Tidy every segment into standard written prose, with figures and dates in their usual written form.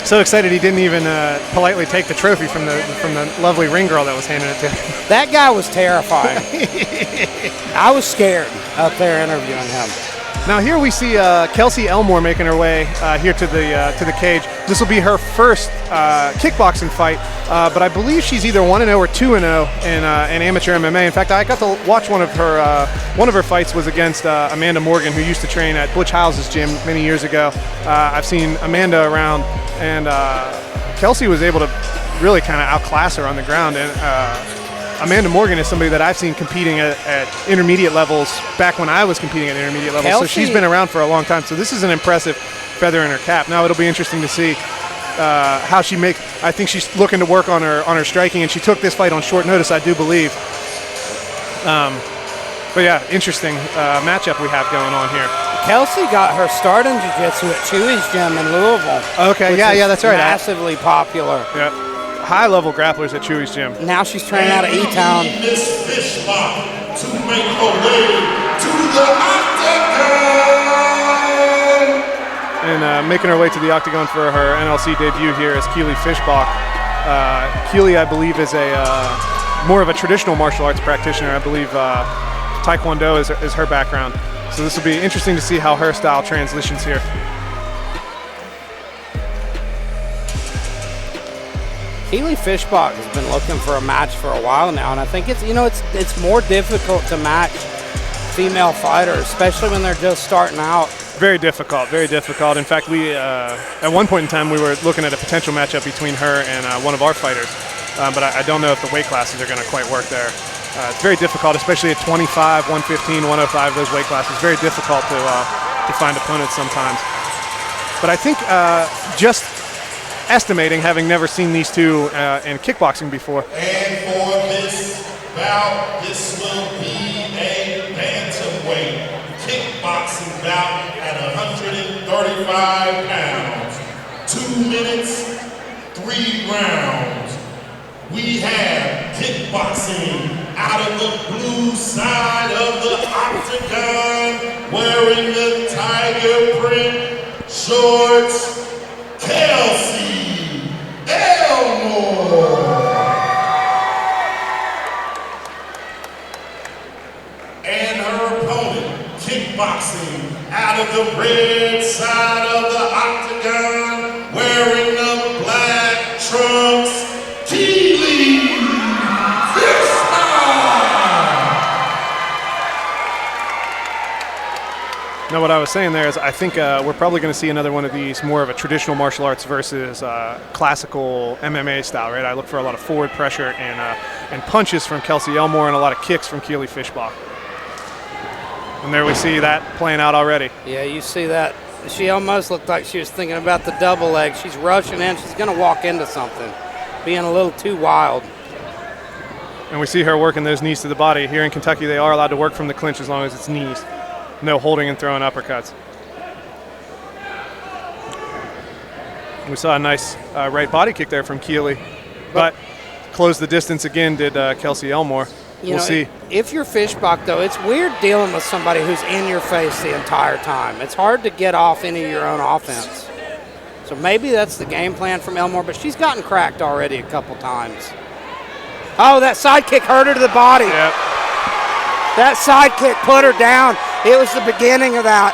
So excited he didn't even politely take the trophy from the lovely ring girl that was handing it to him. That guy was terrifying. I was scared up there interviewing him. Now here we see Kelsey Elmore making her way here to the cage. This will be her first kickboxing fight, but I believe she's either 1-0 or 2-0 in amateur MMA. In fact, I got to watch one of her fights was against Amanda Morgan, who used to train at Butch House's gym many years ago. I've seen Amanda around, and Kelsey was able to really kind of outclass her on the ground. And Amanda Morgan is somebody that I've seen competing at intermediate levels back when I was competing at intermediate levels. Kelsey, so she's been around for a long time. So this is an impressive feather in her cap. Now it'll be interesting to see how she makes. I think she's looking to work on her striking, and she took this fight on short notice, I do believe. But yeah, interesting matchup we have going on here. Kelsey got her start in jiu-jitsu at Chewy's gym in Louisville. Okay, yeah, that's right. Massively popular. Yeah. High-level grapplers at Chewy's gym. Now she's training out of E-Town. Miss Fischbach to make her way to the octagon. And making her way to the octagon for her NLC debut here is Keely Fischbach. Keely, I believe, is more of a traditional martial arts practitioner. I believe Taekwondo is her background. So this will be interesting to see how her style transitions here. Keely Fischbach has been looking for a match for a while now, and I think it's more difficult to match female fighters, especially when they're just starting out. Very difficult, very difficult. In fact, we at one point in time we were looking at a potential matchup between her and one of our fighters, but I don't know if the weight classes are going to quite work there. It's very difficult, especially at 25, 115, 105, those weight classes. Very difficult to find opponents sometimes. But I think just estimating, having never seen these two in kickboxing before. And for this bout, this will be a bantamweight kickboxing bout at 135 pounds. 2 minutes, 3 rounds. We have kickboxing out of the blue side of the octagon, wearing the tiger print shorts, Kelsey Elmore. And her opponent, kickboxing out of the red side of the octagon, wearing the black trunks, Keely Fischbach. Now, what I was saying there is I think we're probably going to see another one of these, more of a traditional martial arts versus classical MMA style, right? I look for a lot of forward pressure and punches from Kelsey Elmore and a lot of kicks from Keely Fischbach. And there we see that playing out already. Yeah, you see that. She almost looked like she was thinking about the double leg. She's rushing in. She's going to walk into something, being a little too wild. And we see her working those knees to the body. Here in Kentucky, they are allowed to work from the clinch as long as it's knees. No holding and throwing uppercuts. We saw a nice right body kick there from Keely, but closed the distance again did Kelsey Elmore. We'll see. If you're Fischbach, though, it's weird dealing with somebody who's in your face the entire time. It's hard to get off any of your own offense. So maybe that's the game plan from Elmore, but she's gotten cracked already a couple times. Oh, that side kick hurt her to the body. Yep. That side kick put her down. It was the beginning of that.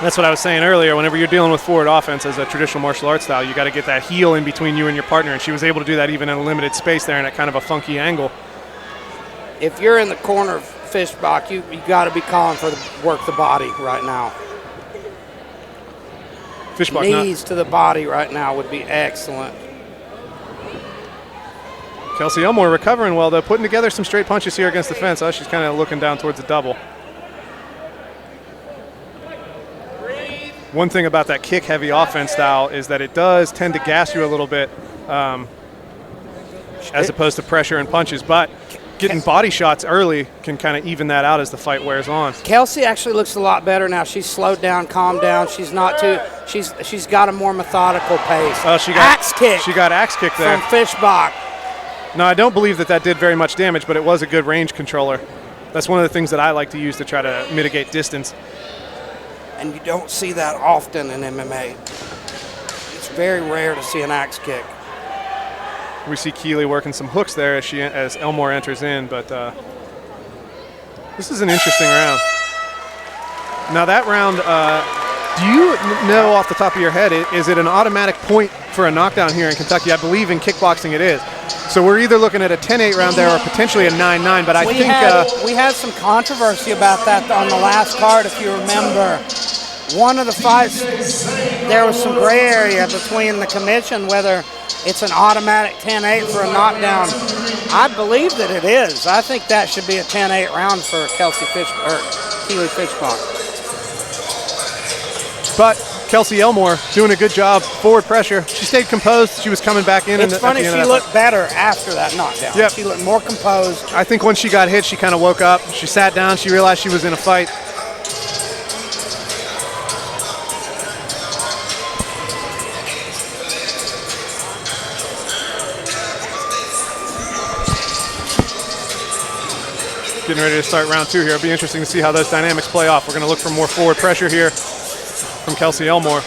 That's what I was saying earlier. Whenever you're dealing with forward offense as a traditional martial arts style, you got to get that heel in between you and your partner, and she was able to do that even in a limited space there and at kind of a funky angle. If you're in the corner of Fischbach, you got to be calling for work the body right now. Fischbach knees to the body right now would be excellent. Kelsey Elmore recovering well, though, putting together some straight punches here against the fence. Oh, she's kind of looking down towards the double. One thing about that kick-heavy offense style is that it does tend to gas you a little bit as opposed to pressure and punches, but getting body shots early can kind of even that out as the fight wears on. Kelsey actually looks a lot better now. She's slowed down, calmed down. She's not too. She's got a more methodical pace. Oh, she got axe kick. She got axe kick there from Fischbach. No, I don't believe that did very much damage, but it was a good range controller. That's one of the things that I like to use to try to mitigate distance. And you don't see that often in MMA. very rare to see an axe kick. We see Keely working some hooks there as Elmore enters in, but this is an interesting round. Now that round, do you know off the top of your head, is it an automatic point for a knockdown here in Kentucky? I believe in kickboxing it is. So we're either looking at a 10-8 round there or potentially a 9-9, but we had some controversy about that on the last card, if you remember. One of the fights, there was some gray area between the commission whether it's an automatic 10-8 for a knockdown. I believe that it is. I think that should be a 10-8 round for Keely Fischbach. But Kelsey Elmore doing a good job, forward pressure. She stayed composed. She was coming back in. It's funny, she looked better after that knockdown. Yep. She looked more composed. I think once she got hit, she kind of woke up. She sat down. She realized she was in a fight. Getting ready to start round 2 here. It'll be interesting to see how those dynamics play off. We're going to look for more forward pressure here from Kelsey Elmore.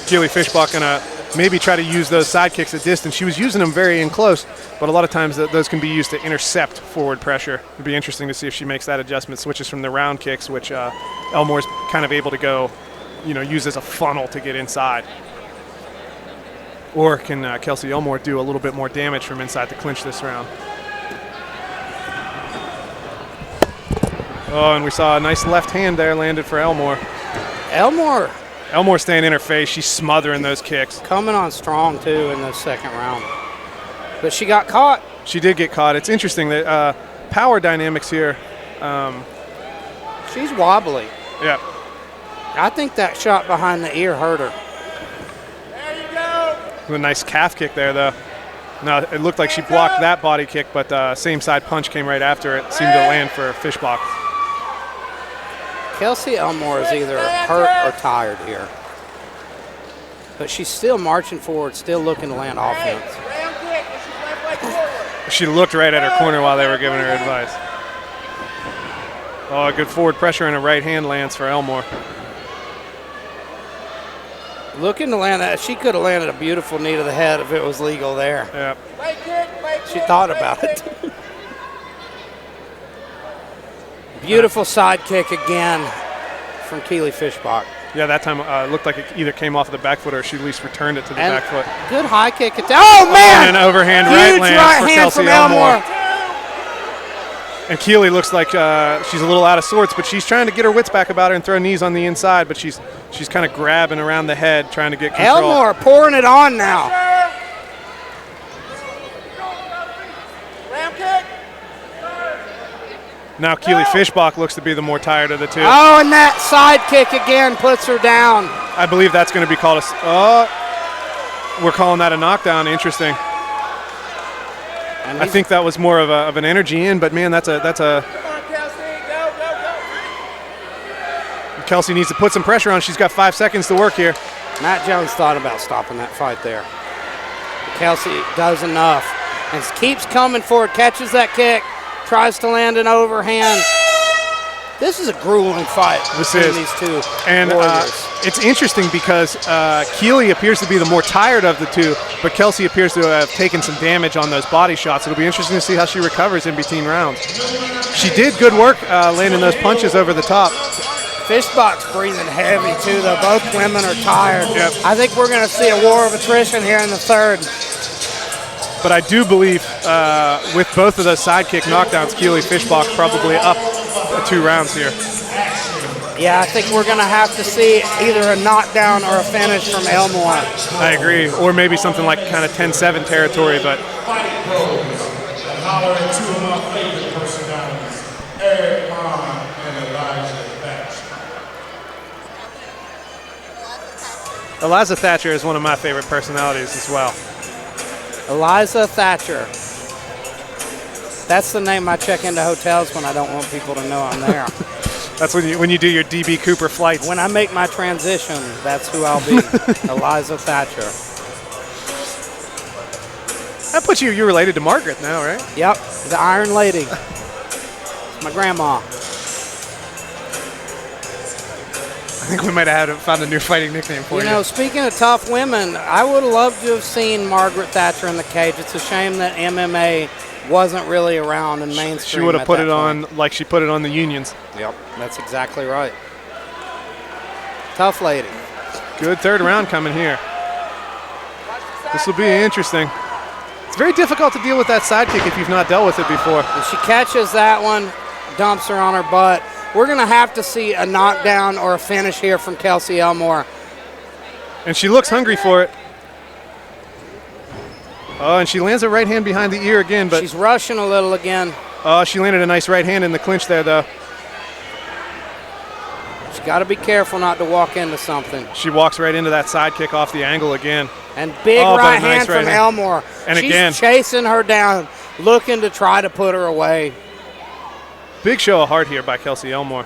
Keely Fischbach going to maybe try to use those side kicks at distance. She was using them very in close, but a lot of times those can be used to intercept forward pressure. It'll be interesting to see if she makes that adjustment, switches from the round kicks, which Elmore's kind of able to go, use as a funnel to get inside. Or can Kelsey Elmore do a little bit more damage from inside to clinch this round? Oh, and we saw a nice left hand there landed for Elmore. Elmore staying in her face. She's smothering those kicks. Coming on strong, too, in the second round. But she got caught. She did get caught. It's interesting that power dynamics here. She's wobbly. Yeah. I think that shot behind the ear hurt her. There you go. A nice calf kick there, though. Now, it looked like she blocked that body kick, but same side punch came right after it. Seemed to land for Fischbach. Kelsey Elmore is either hurt or tired here. But she's still marching forward, still looking to land offense. She looked right at her corner while they were giving her advice. Oh, a good forward pressure and a right hand lands for Elmore. Looking to land that. She could have landed a beautiful knee to the head if it was legal there. Yeah. She thought about it. Beautiful side kick again from Keely Fischbach. Yeah, that time it looked like it either came off of the back foot or she at least returned it to the back foot. Good high kick. Oh, man! And an overhand Huge right land right for hand Kelsey from Elmore. And Keely looks like she's a little out of sorts, but she's trying to get her wits back about her and throw knees on the inside, but she's kind of grabbing around the head, trying to get control. Elmore pouring it on now. Now Keely Fischbach looks to be the more tired of the two. Oh, and that side kick again puts her down. I believe that's going to be called we're calling that a knockdown. Interesting. I think that was more of an energy in, but man, that's a. Come on, Kelsey, go. Kelsey needs to put some pressure on. She's got 5 seconds to work here. Matt Jones thought about stopping that fight there. Kelsey does enough and keeps coming forward, catches that kick, tries to land an overhand. This is a grueling fight between these two warriors. It's interesting because Keely appears to be the more tired of the two, but Kelsey appears to have taken some damage on those body shots. It'll be interesting to see how she recovers in between rounds. She did good work landing those punches over the top. Fischbach's breathing heavy too, though. Both women are tired. Yep. I think we're going to see a war of attrition here in the third. But I do believe with both of those side kick knockdowns, Keely Fischbach probably up 2 rounds here. Yeah, I think we're going to have to see either a knockdown or a finish from Elmore. I agree. Or maybe something like kind of 10-7 territory, but. Hollering two of my favorite personalities, Eric Hahn and Elijah Thatcher. Eliza Thatcher is one of my favorite personalities as well. Eliza Thatcher. That's the name I check into hotels when I don't want people to know I'm there. That's when you do your DB Cooper flights. When I make my transition, that's who I'll be. Eliza Thatcher. That puts you're related to Margaret now, right? Yep, the Iron Lady. My grandma. think we might have found a new fighting nickname for you. You know, speaking of tough women, I would have loved to have seen Margaret Thatcher in the cage. It's a shame that MMA wasn't really around in mainstream. She would have put it on like she put it on the unions. Yep, that's exactly right. Tough lady. Good third round coming here. This will be interesting. It's very difficult to deal with that side kick if you've not dealt with it before. If she catches that one, dumps her on her butt. We're going to have to see a knockdown or a finish here from Kelsey Elmore. And she looks hungry for it. Oh, and she lands a right hand behind the ear again, but she's rushing a little again. Oh, she landed a nice right hand in the clinch there, though. She's got to be careful not to walk into something. She walks right into that side kick off the angle again. And big right hand from Elmore. And she's again, chasing her down, looking to try to put her away. Big show of heart here by Kelsey Elmore.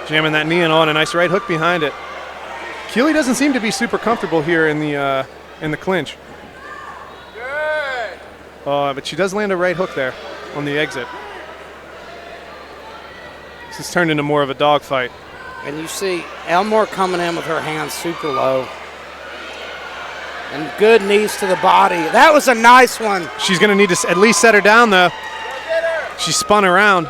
Jamming that knee in on a nice right hook behind it. Keely doesn't seem to be super comfortable here in the clinch. Good. But she does land a right hook there on the exit. This has turned into more of a dogfight. And you see Elmore coming in with her hands super low. And good knees to the body. That was a nice one. She's going to need to at least set her down, though. She spun around.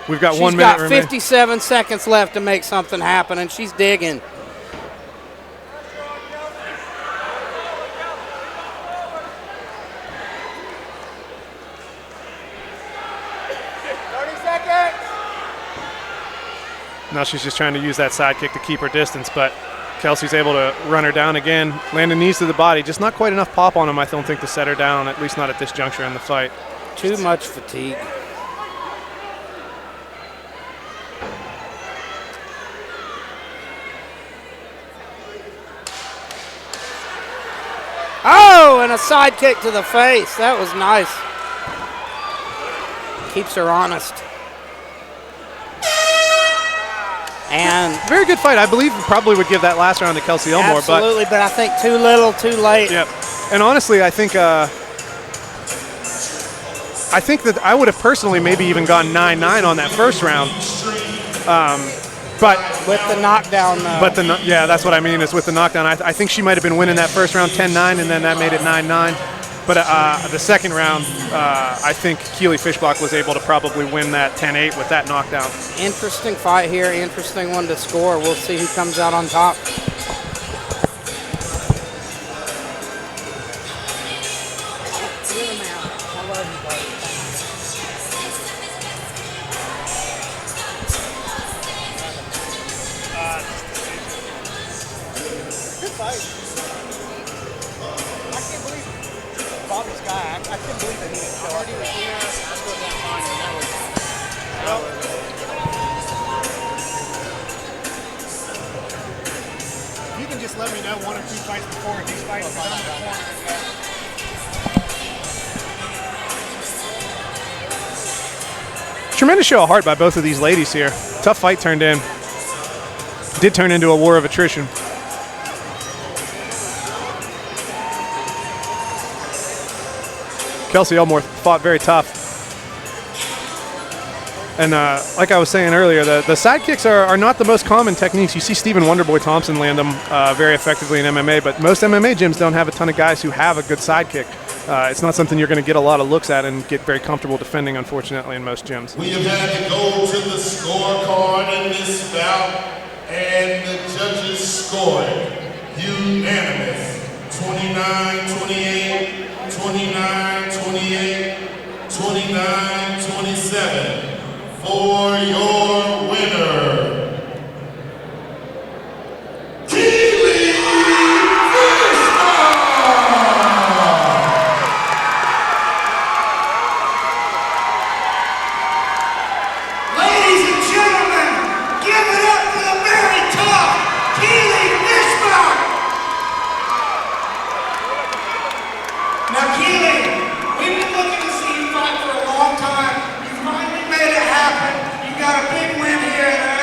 We've got 1 minute remaining. She's got 57 seconds left to make something happen, and she's digging. Now she's just trying to use that side kick to keep her distance, but Kelsey's able to run her down again, landing knees to the body. Just not quite enough pop on him, I don't think, to set her down, at least not at this juncture in the fight. Too much fatigue. Oh, and a side kick to the face. That was nice. Keeps her honest. And very good fight. I believe probably would give that last round to Kelsey Elmore. Absolutely, but I think too little, too late. Yep. And honestly, I think that I would have personally maybe even gone 9-9 on that first round. But with the knockdown, though. Yeah, that's what I mean is with the knockdown. I think she might have been winning that first round 10-9, and then that made it 9-9. But the second round, I think Keely Fischbach was able to probably win that 10-8 with that knockdown. Interesting fight here, interesting one to score. We'll see who comes out on top. Let me know 1 or 2 fights before these fights are done in the corner. Tremendous show of heart by both of these ladies here. Tough fight turned in. Did turn into a war of attrition. Kelsey Elmore fought very tough. And like I was saying earlier, the side kicks are not the most common techniques. You see Stephen Wonderboy Thompson land them very effectively in MMA, but most MMA gyms don't have a ton of guys who have a good side kick. It's not something you're going to get a lot of looks at and get very comfortable defending, unfortunately, in most gyms. We have had to go to the scorecard in this bout, and the judges scored unanimous. 29-28, 29-28, 29-27. For your winner, Keely Fischbach! Ladies and gentlemen, give it up for the very tough Keely Fischbach! Now, Keely, we've been looking to see you fight for a long time. You finally made it happen. You got a big win here, and I'm